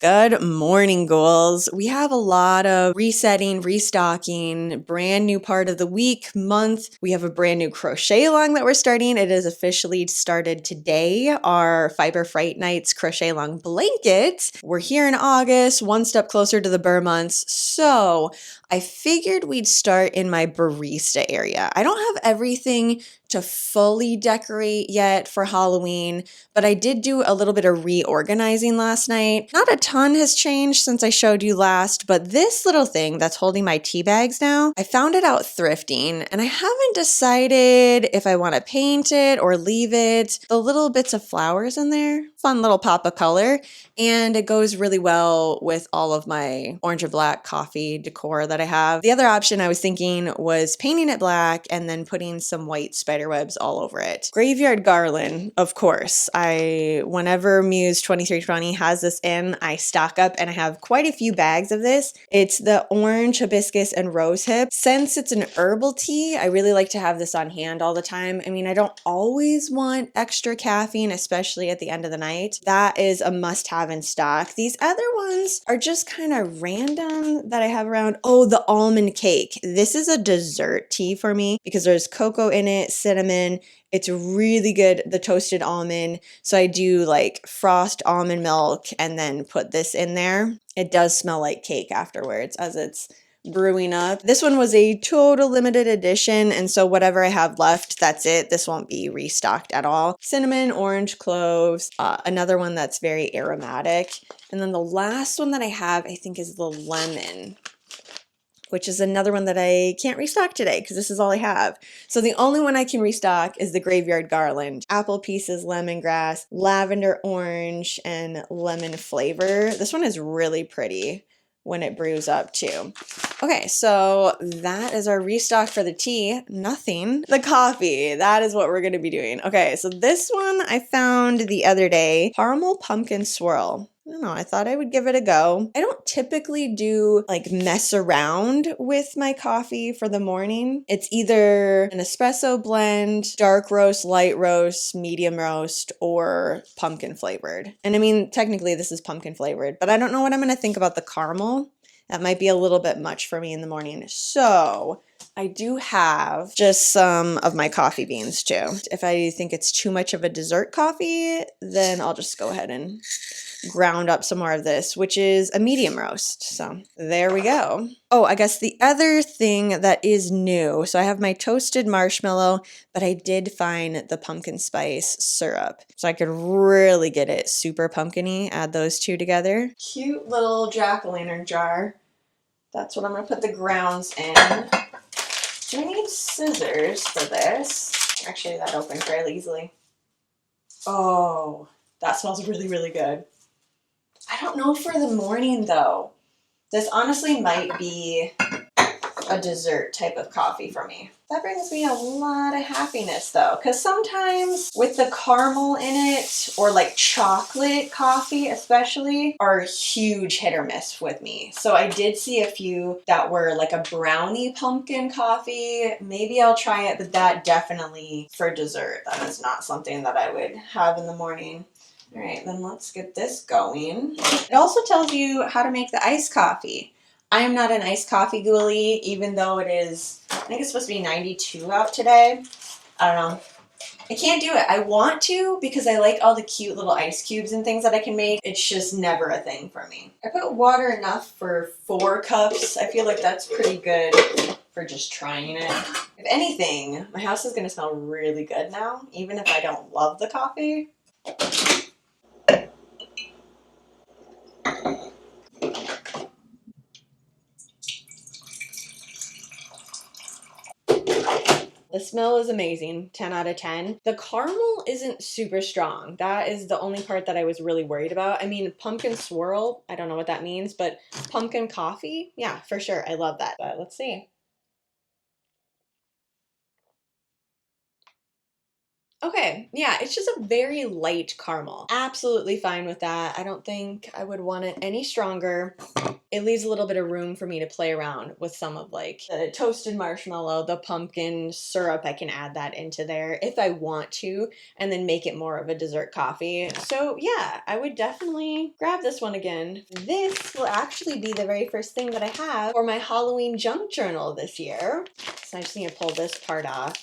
Good morning, ghouls. We have a lot of resetting, restocking, brand new part of the week, month. We have a brand new crochet along that we're starting. It is officially started today, our Fiber Fright Nights crochet along blanket. We're here in August, one step closer to the Burr months. So I figured we'd start in my barista area. I don't have everything to fully decorate yet for Halloween, but I did do a little bit of reorganizing last night. Not a ton has changed since I showed you last, but this little thing that's holding my tea bags now, I found it out thrifting and I haven't decided if I want to paint it or leave it. The little bits of flowers in there, fun little pop of color, and it goes really well with all of my orange and black coffee decor that I have. The other option I was thinking was painting it black and then putting some white spider webs all over it. Graveyard garland, of course. Whenever Muse 2320 has this in, I stock up and I have quite a few bags of this. It's the orange, hibiscus, and rose hip. Since it's an herbal tea, I really like to have this on hand all the time. I mean, I don't always want extra caffeine, especially at the end of the night. That is a must-have in stock. These other ones are just kind of random that I have around. Oh, the almond cake. This is a dessert tea for me because there's cocoa in it, cinnamon. It's really good, the toasted almond. So I do like frost almond milk and then put this in there. It does smell like cake afterwards as it's brewing up. This one was a total limited edition, and so whatever I have left, that's it. This won't be restocked at all. Cinnamon, orange, cloves, another one that's very aromatic. And then the last one that I have, I think, is the lemon, which is another one that I can't restock today because this is all I have. So the only one I can restock is the graveyard garland. Apple pieces, lemongrass, lavender orange, and lemon flavor. This one is really pretty when it brews up too. Okay, so that is our restock for the tea. Nothing. The coffee, that is what we're gonna be doing. Okay, so this one I found the other day, caramel pumpkin swirl. I don't know, I thought I would give it a go. I don't typically do like mess around with my coffee for the morning. It's either an espresso blend, dark roast, light roast, medium roast, or pumpkin flavored. And I mean, technically this is pumpkin flavored, but I don't know what I'm gonna think about the caramel. That might be a little bit much for me in the morning. So I do have just some of my coffee beans too. If I think it's too much of a dessert coffee, then I'll just go ahead and ground up some more of this, which is a medium roast. So there we go. Oh, I guess the other thing that is new, so I have my toasted marshmallow, but I did find the pumpkin spice syrup. So I could really get it super pumpkin-y, add those two together. Cute little jack-o'-lantern jar. That's what I'm gonna put the grounds in. Do I need scissors for this? Actually, that opened fairly easily. Oh, that smells really, really good. I don't know for the morning though. This honestly might be a dessert type of coffee for me. That brings me a lot of happiness though, because sometimes with the caramel in it or like chocolate coffee especially are huge hit or miss with me. So I did see a few that were like a brownie pumpkin coffee. Maybe I'll try it, but that definitely for dessert. That is not something that I would have in the morning. All right, then let's get this going. It also tells you how to make the iced coffee. I am not an iced coffee ghoulie, even though it is, I think it's supposed to be 92 out today. I don't know. I can't do it. I want to because I like all the cute little ice cubes and things that I can make. It's just never a thing for me. I put water enough for 4 cups. I feel like that's pretty good for just trying it. If anything, my house is going to smell really good now, even if I don't love the coffee. The smell is amazing, 10 out of 10. The caramel isn't super strong. That is the only part that I was really worried about. I mean, pumpkin swirl, I don't know what that means, but pumpkin coffee, yeah, for sure. I love that. But let's see. Okay, yeah, it's just a very light caramel. Absolutely fine with that. I don't think I would want it any stronger. It leaves a little bit of room for me to play around with some of like the toasted marshmallow, the pumpkin syrup. I can add that into there if I want to, and then make it more of a dessert coffee. So yeah, I would definitely grab this one again. This will actually be the very first thing that I have for my Halloween junk journal this year. So I just need to pull this part off.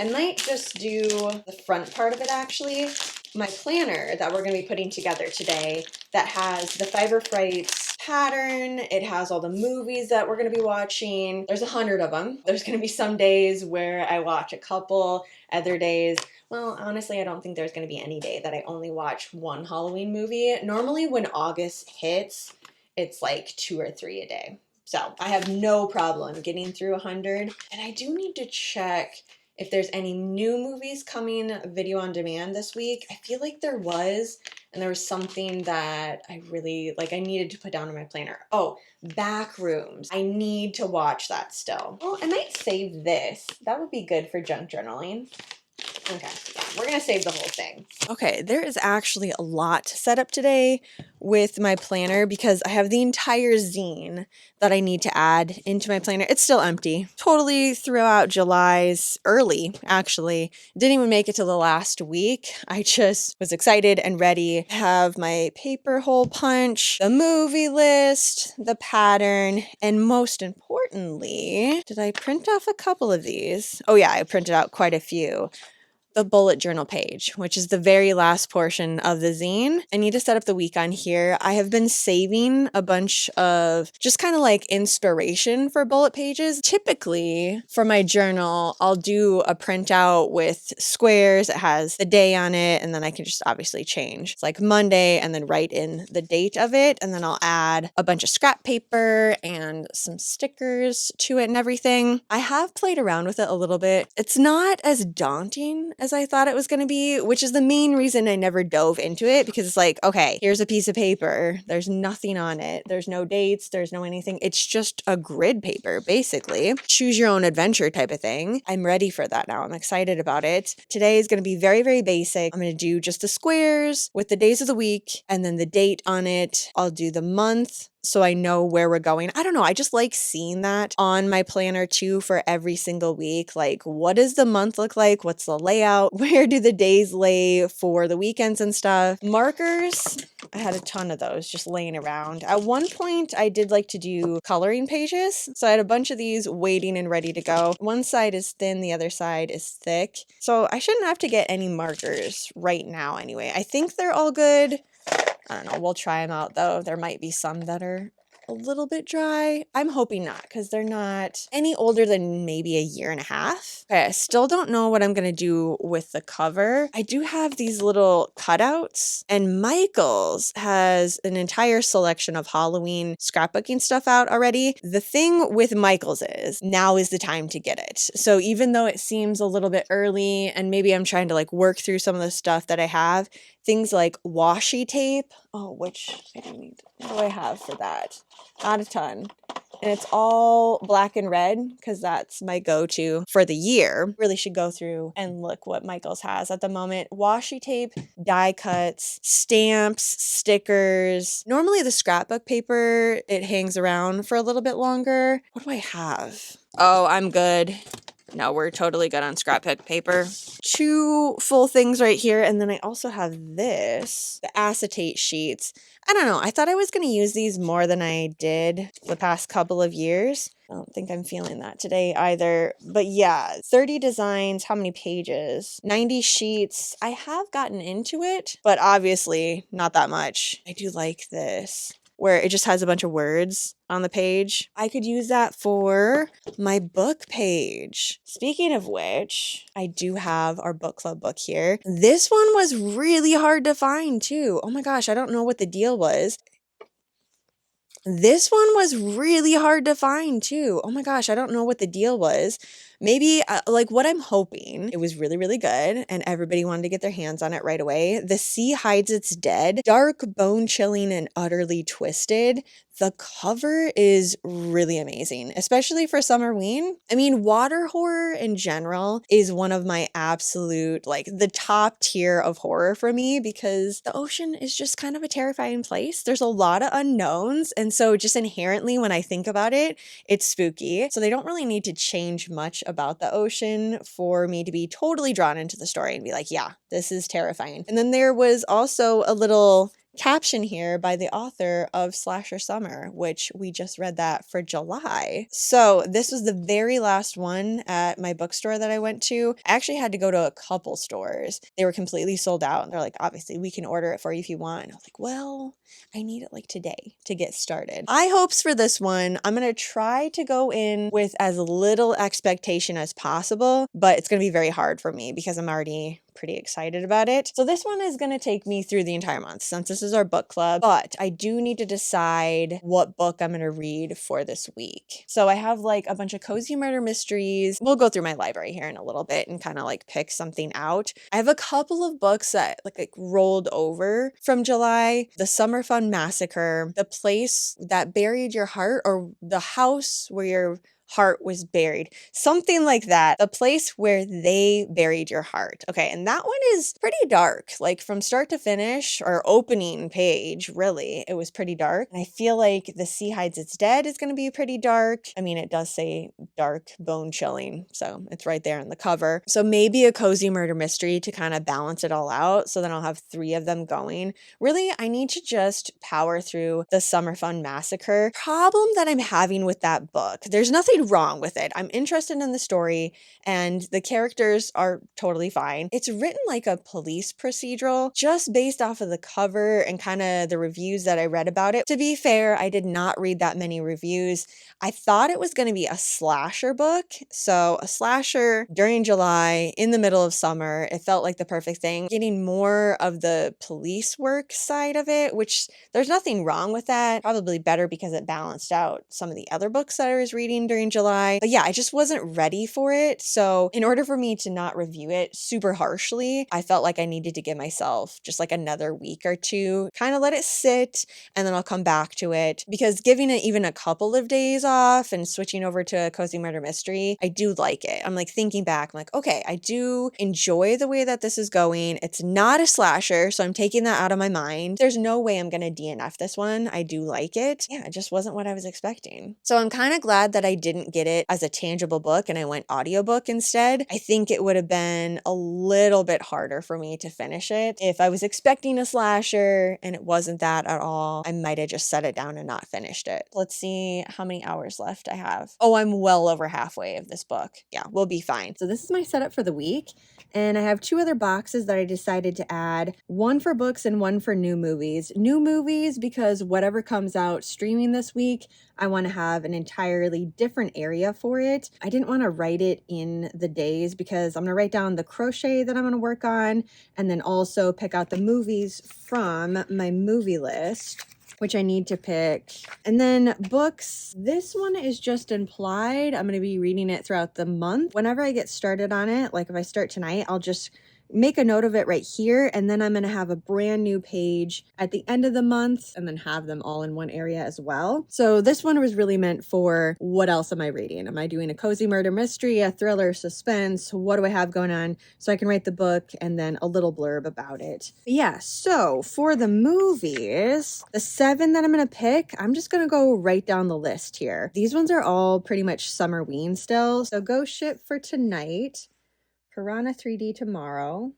I might just do the front part of it actually. My planner that we're going to be putting together today that has the Fright pattern. It has all the movies that we're going to be watching. There's 100 of them. There's going to be some days where I watch a couple, other days. Well, honestly, I don't think there's going to be any day that I only watch one Halloween movie. Normally when August hits, it's like 2 or 3 a day. So I have no problem getting through 100. And I do need to check if there's any new movies coming video on demand this week. I feel like there was, and there was something that I really, like I needed to put down in my planner. Oh, Backrooms. I need to watch that still. Well, I might save this. That would be good for junk journaling. Okay, yeah, we're gonna save the whole thing. Okay, there is actually a lot to set up today with my planner because I have the entire zine that I need to add into my planner. It's still empty. Totally threw out July's early, actually. Didn't even make it to the last week. I just was excited and ready to have my paper hole punch, the movie list, the pattern, and most importantly, did I print off a couple of these? Oh yeah, I printed out quite a few. The bullet journal page, which is the very last portion of the zine. I need to set up the week on here. I have been saving a bunch of just kind of like inspiration for bullet pages. Typically for my journal, I'll do a printout with squares. It has the day on it, and then I can just obviously change. It's like Monday and then write in the date of it. And then I'll add a bunch of scrap paper and some stickers to it and everything. I have played around with it a little bit. It's not as daunting as I thought it was going to be, which is the main reason I never dove into it, because it's like, okay, here's a piece of paper. There's nothing on it. There's no dates. There's no anything. It's just a grid paper, basically. Choose your own adventure type of thing. I'm ready for that now. I'm excited about it. Today is going to be very, very basic. I'm going to do just the squares with the days of the week and then the date on it. I'll do the month, so I know where we're going. I don't know. I just like seeing that on my planner too for every single week. Like, what does the month look like? What's the layout? Where do the days lay for the weekends and stuff? Markers. I had a ton of those just laying around. At one point, I did like to do coloring pages. So I had a bunch of these waiting and ready to go. One side is thin, the other side is thick. So I shouldn't have to get any markers right now anyway. I think they're all good. I don't know. We'll try them out though. There might be some that are a little bit dry. I'm hoping not, because they're not any older than maybe 1.5 years. Okay, I still don't know what I'm going to do with the cover. I do have these little cutouts, and Michael's has an entire selection of Halloween scrapbooking stuff out already. The thing with Michael's is now is the time to get it. So even though it seems a little bit early and maybe I'm trying to like work through some of the stuff that I have, things like washi tape. Oh, which I don't need. What do I have for that? Not a ton. And it's all black and red because that's my go-to for the year. Really should go through and look what Michael's has at the moment. Washi tape, die cuts, stamps, stickers. Normally the scrapbook paper, it hangs around for a little bit longer. What do I have? Oh, I'm good. No, we're totally good on scrapbook paper. 2 full things right here. And then I also have this, the acetate sheets. I don't know. I thought I was going to use these more than I did the past couple of years. I don't think I'm feeling that today either. But yeah, 30 designs. How many pages? 90 sheets. I have gotten into it, but obviously not that much. I do like this, where it just has a bunch of words on the page. I could use that for my book page. Speaking of which, I do have our book club book here. This one was really hard to find too. Oh my gosh, I don't know what the deal was. This one was really hard to find too. Oh my gosh, I don't know what the deal was. maybe like what I'm hoping, it was really, really good and everybody wanted to get their hands on it right away. The Sea Hides Its Dead, dark, bone chilling, and utterly twisted. The cover is really amazing, especially for Summerween. I mean, water horror in general is one of my absolute, like the top tier of horror for me because the ocean is just kind of a terrifying place. There's a lot of unknowns. And so just inherently when I think about it, it's spooky. So they don't really need to change much about the ocean for me to be totally drawn into the story and be like, yeah, this is terrifying. And then there was also a little caption here by the author of Slasher Summer, which we just read that for July. So this was the very last one at my bookstore that I went to. I actually had to go to a couple stores. They were completely sold out. And they're like, obviously, we can order it for you if you want. And I was like, well, I need it like today to get started. High hopes for this one. I'm going to try to go in with as little expectation as possible, but it's going to be very hard for me because I'm already pretty excited about it. So this one is going to take me through the entire month since this is our book club, but I do need to decide what book I'm going to read for this week. So I have like a bunch of cozy murder mysteries. We'll go through my library here in a little bit and kind of like pick something out. I have a couple of books that like rolled over from July. The Summer Fun Massacre, The Place That Buried Your Heart, or The House Where Your Heart Was Buried. Something like that. The Place Where They Buried Your Heart. Okay, and that one is pretty dark. Like from start to finish, or opening page, really, it was pretty dark. And I feel like The Sea Hides Its Dead is going to be pretty dark. I mean, it does say dark, bone chilling, so it's right there on the cover. So maybe a cozy murder mystery to kind of balance it all out, so then I'll have 3 of them going. Really, I need to just power through The Summer Fun Massacre. Problem that I'm having with that book, there's nothing wrong with it. I'm interested in the story and the characters are totally fine. It's written like a police procedural just based off of the cover and kind of the reviews that I read about it. To be fair, I did not read that many reviews. I thought it was going to be a slasher book. So a slasher during July in the middle of summer, it felt like the perfect thing. Getting more of the police work side of it, which there's nothing wrong with that. Probably better because it balanced out some of the other books that I was reading during July. But yeah, I just wasn't ready for it. So in order for me to not review it super harshly, I felt like I needed to give myself just like another week or two, kind of let it sit, and then I'll come back to it. Because giving it even a couple of days off and switching over to a cozy murder mystery, I do like it. I'm like thinking back, I'm like, okay, I do enjoy the way that this is going. It's not a slasher, so I'm taking that out of my mind. There's no way I'm gonna DNF this one. I do like it. Yeah, it just wasn't what I was expecting. So I'm kind of glad that I didn't get it as a tangible book and I went audiobook instead. I think it would have been a little bit harder for me to finish it. If I was expecting a slasher and it wasn't that at all, I might have just set it down and not finished it. Let's see how many hours left I have. Oh, I'm well over halfway of this book. Yeah, we'll be fine. So this is my setup for the week. And I have 2 other boxes that I decided to add, one for books and one for new movies. New movies because whatever comes out streaming this week, I want to have an entirely different area for it. I didn't want to write it in the days because I'm going to write down the crochet that I'm going to work on and then also pick out the movies from my movie list, which I need to pick. And then books, this one is just implied. I'm going to be reading it throughout the month. Whenever I get started on it, like if I start tonight, I'll just make a note of it right here, and then I'm going to have a brand new page at the end of the month and then have them all in one area as well. So this one was really meant for what else am I reading? Am I doing a cozy murder mystery, a thriller, suspense? What do I have going on? So I can write the book and then a little blurb about it. But yeah, so for the movies, the 7 that I'm going to pick, I'm just going to go right down the list here. These ones are all pretty much Summerween still. So Ghost Ship for tonight. Piranha 3D tomorrow,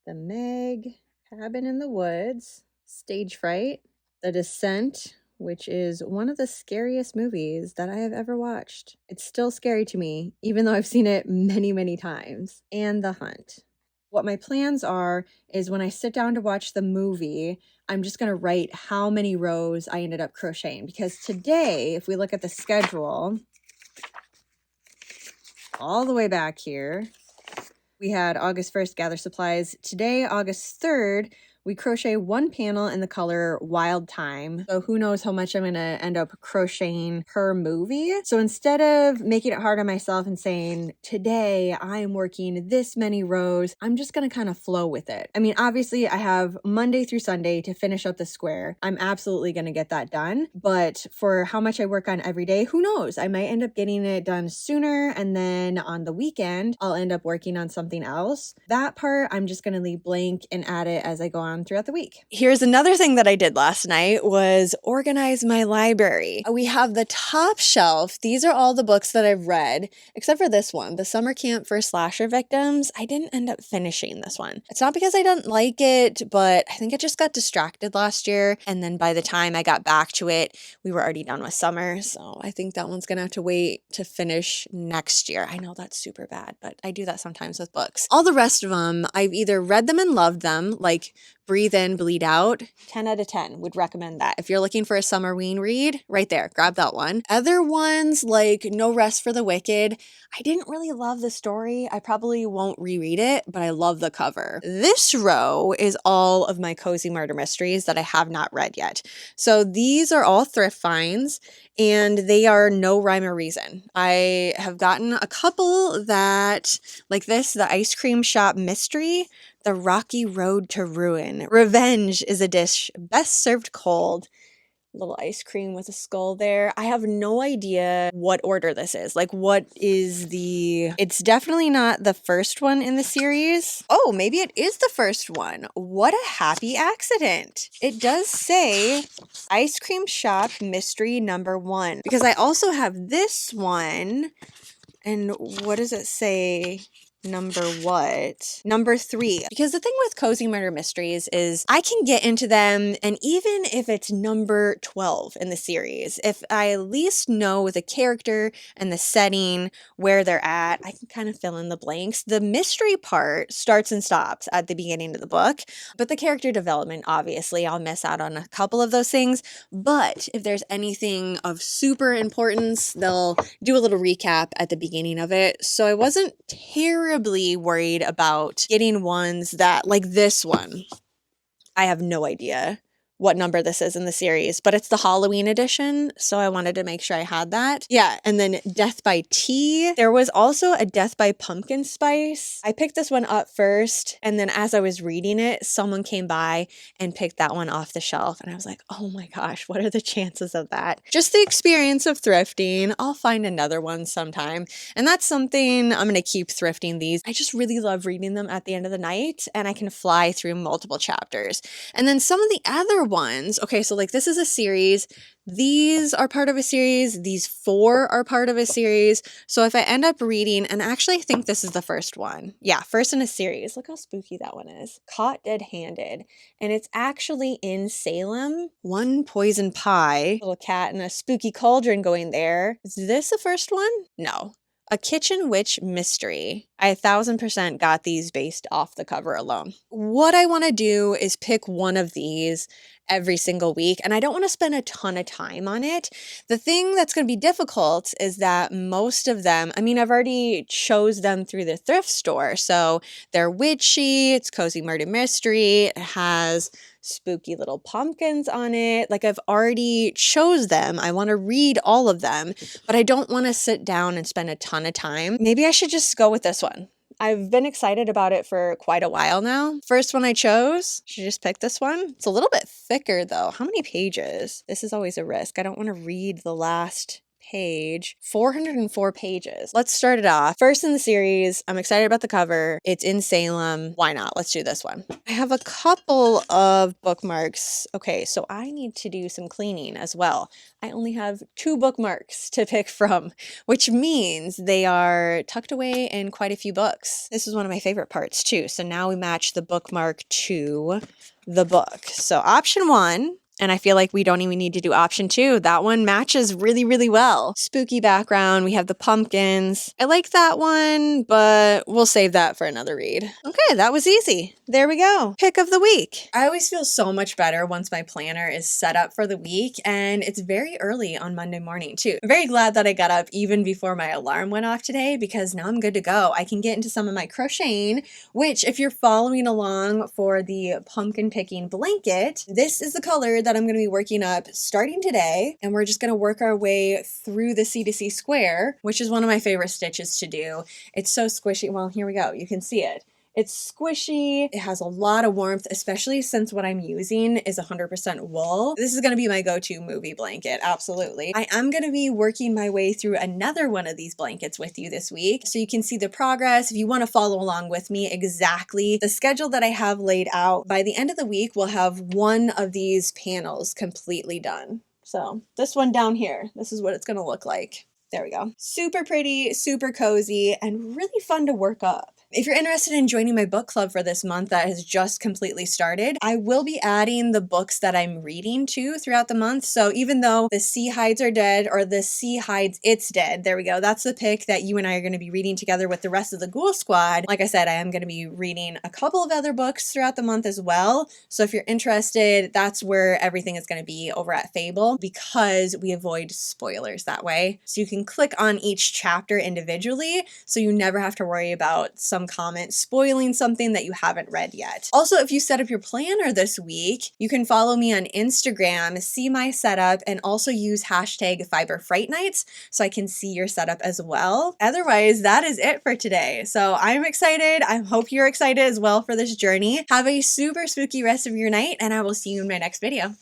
The Meg, Cabin in the Woods, Stage Fright, The Descent, which is one of the scariest movies that I have ever watched. It's still scary to me, even though I've seen it many, many times, and The Hunt. What my plans are is when I sit down to watch the movie, I'm just going to write how many rows I ended up crocheting, because today, if we look at the schedule, all the way back here, we had August 1st, gather supplies. Today, August 3rd, We crochet one panel in the color Wild Time. So who knows how much I'm going to end up crocheting per movie. So instead of making it hard on myself and saying, today I am working this many rows, I'm just going to kind of flow with it. I mean, obviously I have Monday through Sunday to finish up the square. I'm absolutely going to get that done. But for how much I work on every day, who knows? I might end up getting it done sooner, and then on the weekend, I'll end up working on something else. That part, I'm just going to leave blank and add it as I go on throughout the week. Here's another thing that I did last night was organize my library. We have the top shelf. These are all the books that I've read, except for this one, The Summer Camp for Slasher Victims. I didn't end up finishing this one. It's not because I didn't like it, but I think I just got distracted last year. And then by the time I got back to it, we were already done with summer. So I think that one's gonna have to wait to finish next year. I know that's super bad, but I do that sometimes with books. All the rest of them, I've either read them and loved them, like Breathe In, Bleed Out. 10 out of 10 would recommend that. If you're looking for a summer-ween read, right there, grab that one. Other ones like No Rest for the Wicked, I didn't really love the story. I probably won't reread it, but I love the cover. This row is all of my cozy murder mysteries that I have not read yet. So these are all thrift finds, and they are no rhyme or reason. I have gotten a couple that, like this, The Ice Cream Shop Mystery, The Rocky Road to Ruin. Revenge is a dish best served cold. Little ice cream with a skull there. I have no idea what order this is. Like, what is the... It's definitely not the first one in the series. Oh, maybe it is the first one. What a happy accident. It does say Ice Cream Shop Mystery #1. Because I also have this one. And what does it say? Number what? Number 3. Because the thing with cozy murder mysteries is I can get into them, and even if it's number 12 in the series, if I at least know the character and the setting, where they're at, I can kind of fill in the blanks. The mystery part starts and stops at the beginning of the book, but the character development, obviously, I'll miss out on a couple of those things. But if there's anything of super importance, they'll do a little recap at the beginning of it. So I wasn't terribly worried about getting ones that, like this one, I have no idea what number this is in the series, but it's the Halloween edition, so I wanted to make sure I had that. Yeah, and then Death by Tea. There was also a Death by Pumpkin Spice. I picked this one up first, and then as I was reading it, someone came by and picked that one off the shelf, and I was like, oh my gosh, what are the chances of that? Just the experience of thrifting. I'll find another one sometime, and that's something I'm gonna keep thrifting these. I just really love reading them at the end of the night, and I can fly through multiple chapters. And then some of the other ones, okay, so like this is a series, these are part of a series, these 4 are part of a series. So if I end up reading, and actually I think this is the first one, yeah, first in a series. Look how spooky that one is. Caught Dead-Handed, and it's actually in Salem. One Poison Pie, little cat and a spooky cauldron going there. Is this the first one? No. A Kitchen Witch Mystery. I 1000% got these based off the cover alone. What I want to do is pick one of these every single week, and I don't want to spend a ton of time on it. The thing that's going to be difficult is that most of them, I mean, I've already chose them through the thrift store, so they're witchy, it's cozy murder mystery, it has spooky little pumpkins on it. Like, I've already chose them. I want to read all of them, but I don't want to sit down and spend a ton of time. Maybe I should just go with this one. I've been excited about it for quite a while now. First one I chose, should just pick this one. It's a little bit thicker though. How many pages? This is always a risk. I don't want to read the last page. 404 pages. Let's start it off. First in the series, I'm excited about the cover. It's in Salem. Why not? Let's do this one. I have a couple of bookmarks. Okay, so I need to do some cleaning as well. I only have 2 bookmarks to pick from, which means they are tucked away in quite a few books. This is one of my favorite parts too. So now we match the bookmark to the book. So option 1 And I feel like we don't even need to do option 2. That one matches really, really well. Spooky background. We have the pumpkins. I like that one, but we'll save that for another read. Okay, that was easy. There we go. Pick of the week. I always feel so much better once my planner is set up for the week, and it's very early on Monday morning too. I'm very glad that I got up even before my alarm went off today, because now I'm good to go. I can get into some of my crocheting, which if you're following along for the pumpkin picking blanket, this is the color that I'm going to be working up starting today, and we're just going to work our way through the C2C square, which is one of my favorite stitches to do. It's so squishy. Well, here we go. You can see it. It's squishy. It has a lot of warmth, especially since what I'm using is 100% wool. This is going to be my go-to movie blanket. Absolutely. I am going to be working my way through another one of these blankets with you this week, so you can see the progress. If you want to follow along with me, exactly the schedule that I have laid out, by the end of the week, we'll have one of these panels completely done. So this one down here, this is what it's going to look like. There we go. Super pretty, super cozy, and really fun to work up. If you're interested in joining my book club for this month that has just completely started, I will be adding the books that I'm reading to throughout the month. So even though The Sea Hides Are Dead or The Sea Hides It's Dead, there we go. That's the pick that you and I are going to be reading together with the rest of the Ghoul Squad. Like I said, I am going to be reading a couple of other books throughout the month as well. So if you're interested, that's where everything is going to be over at Fable, because we avoid spoilers that way. So you can click on each chapter individually, so you never have to worry about some comment spoiling something that you haven't read yet. Also, if you set up your planner this week, you can follow me on Instagram, see my setup, and also use hashtag #FiberFrightNights so I can see your setup as well. Otherwise, that is it for today. So I'm excited. I hope you're excited as well for this journey. Have a super spooky rest of your night, and I will see you in my next video.